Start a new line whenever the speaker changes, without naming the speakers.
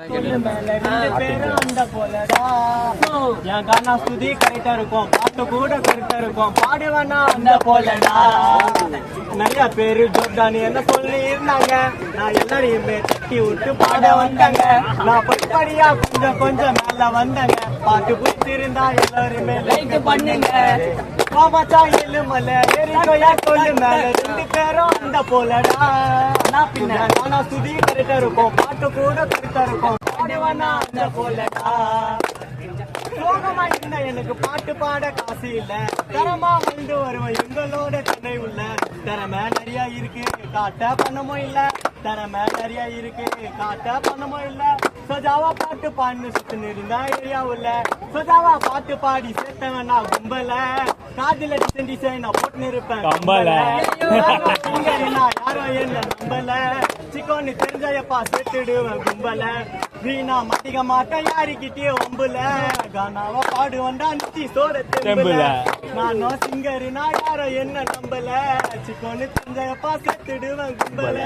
அந்த போலடா என் கானா ஸ்துதி கரெக்டா இருக்கும், பாட்டு கூட கரெக்டா இருக்கும், பாடுவேனா அந்த போலடா. நிறைய பேரு ஜோர்டானி என்ன சொல்லி இருந்தாங்க, நான் எல்லாரையுமே தட்டி விட்டு பாட வந்தாங்க. நான் படிப்படியா கொஞ்சம் கொஞ்சம் மேல வந்தாங்க. பாட்டு பிடிச்சிருந்தா எல்லாருமே லைக் பண்ணுங்க. மாமாச்சா எலுமலை ஏறிக்கோயா கொல்லு மேல 2 பேரும் அந்த போலடா. நான் பின்ன கானா ஸ்துதி கரெக்டா இருக்கும், பாட்டு கூட கரெக்டா இருக்கும், பாடுவேனா அந்த போலடா. சோகமா இருந்த எனக்கு பாட்டு பாட காசு இல்ல, தரமா வந்து வருவேன் எங்களோட துணை உள்ள. திறமை நிறைய இருக்கு, காட்ட பணமும் இல்ல, திறமை நிறைய இருக்கு, காட்ட பணமும் இல்ல. சஜாவா பாட்டு பாடுன்னு சுத்தின்னு இருந்தா ஏரியா உள்ள, சஜாவா பாட்டு பாடி சேர்த்தவன் நான் கும்பல. காதில டிசைன் நான் போட்டுன்னு இருப்பேன் யாரோ என்ன நம்பல. சிக்கோன்னு தெரிஞ்சப்பா சேர்த்துடுவேன் கும்பல. வீணா மாட்டிக்க மாட்டேன் யாருக்கிட்டே ஒம்புல. கானாவா பாடு வந்தா நிச்சி சோட தெம்புல. நானும் சிங்கரு நான் யாரோ என்ன நம்பல. சிக்கோன்னு தெரிஞ்சப்பா சேர்த்துடுவேன் கும்பல.